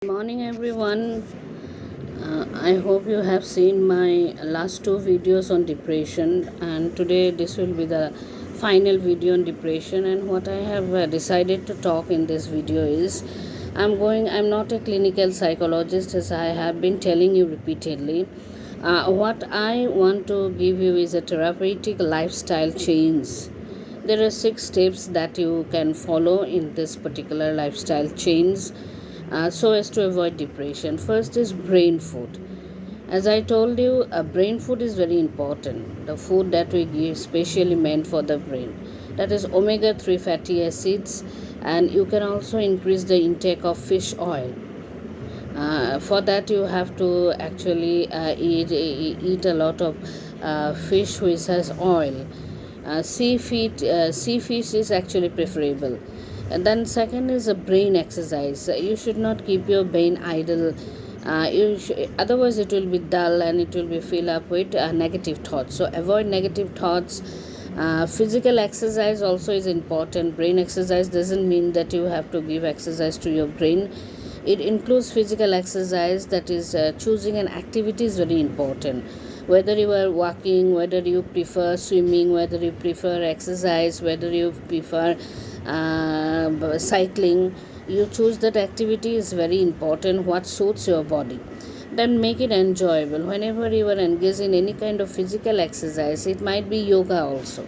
Morning everyone. I hope you have seen my last two videos on depression, and today this will be the final video on depression. And what I have decided to talk in this video is I'm not a clinical psychologist, as I have been telling you repeatedly. What I want to give you is a therapeutic lifestyle change. There are 6 steps that you can follow in this particular lifestyle change so as to avoid depression. First is brain food. As I told you, brain food is very important. The food that we give specially meant for the brain. That is omega 3 fatty acids, and you can also increase the intake of fish oil. For that, you have to actually eat a lot of fish which has oil. Sea fish is actually preferable. And then second is a brain exercise. You should not keep your brain idle. Otherwise it will be dull and it will be filled up with negative thoughts. So avoid negative thoughts. Physical exercise also is important. Brain exercise doesn't mean that you have to give exercise to your brain. It includes physical exercise, that is choosing an activity is very important. Whether you are walking, whether you prefer swimming, whether you prefer exercise, whether you prefer cycling, you choose that activity is very important, what suits your body. Then make it enjoyable. Whenever you are engaged in any kind of physical exercise, it might be yoga also,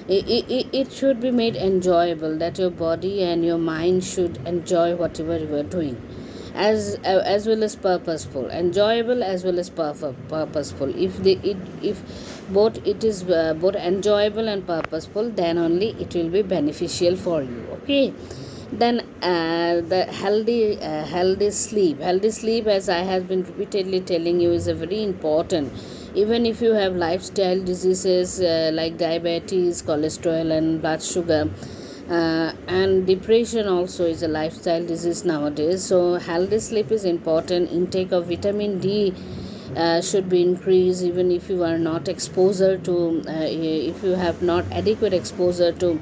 it should be made enjoyable, that your body and your mind should enjoy whatever you are doing, as well as purposeful, enjoyable as well as purposeful. If both it is both enjoyable and purposeful, then only it will be beneficial for you. Okay. Then the healthy sleep, as I have been repeatedly telling you, is a very important. Even if you have lifestyle diseases like diabetes, cholesterol and blood sugar, and depression also is a lifestyle disease nowadays. So healthy sleep is important. Intake of vitamin D should be increased. Even if you are not exposure to if you have not adequate exposure to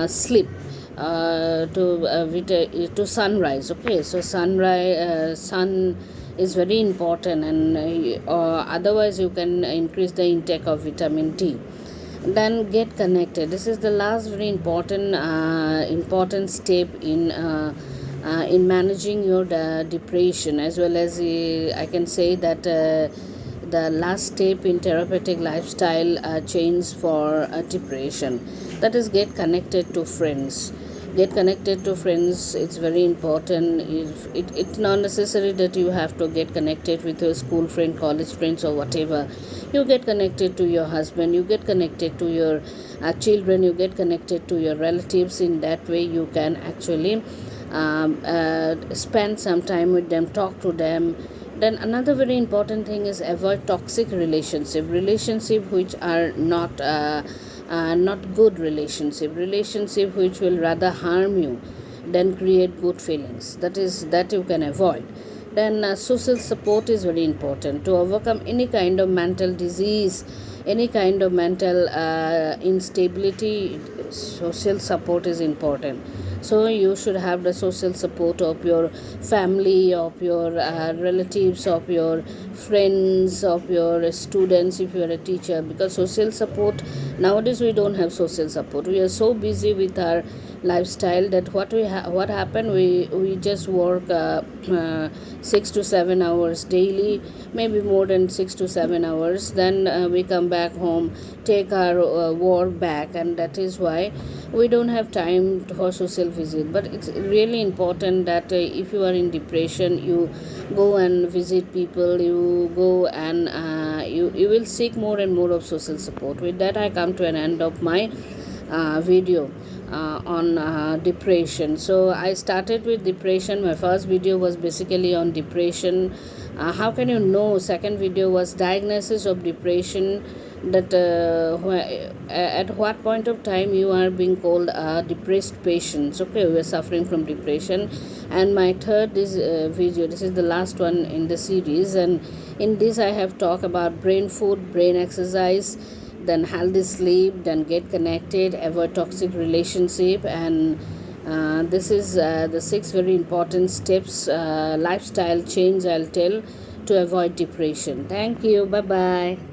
sleep, to sunrise. Okay, so sun is very important, and otherwise you can increase the intake of vitamin D. Then get connected. This is the last very important step in managing your depression, as well as I can say that the last step in therapeutic lifestyle change for depression, that is get connected to friends. It's very important. It's not necessary that you have to get connected with your school friend, college friends or whatever. You get connected to your husband, you get connected to your children, you get connected to your relatives. In that way you can actually spend some time with them, talk to them. Then another very important thing is avoid toxic relationship which are not good relationship which will rather harm you than create good feelings. That you can avoid. Then social support is very important to overcome any kind of mental disease, any kind of mental instability. Social support is important. So you should have the social support of your family, of your relatives, of your friends, of your students if you are a teacher. Because social support, nowadays we don't have social support. We are so busy with our lifestyle that what happened, we just work 6 to 7 hours daily, maybe more than 6 to 7 hours. Then we come back home, take our work back, and that is why we don't have time for social visit. But it's really important that if you are in depression, you go and visit people, you go and you will seek more and more of social support. With that, I come to an end of my video on depression. So I started with depression. My first video was basically on depression. How can you know? Second video was diagnosis of depression, that at what point of time you are being called a depressed patient. Okay, we are suffering from depression. And my third video, this is the last one in the series, and in this I have talked about brain food, brain exercise, then healthy sleep, then get connected, avoid toxic relationship, and This is the six very important steps, lifestyle change I'll tell to avoid depression. Thank you. Bye bye.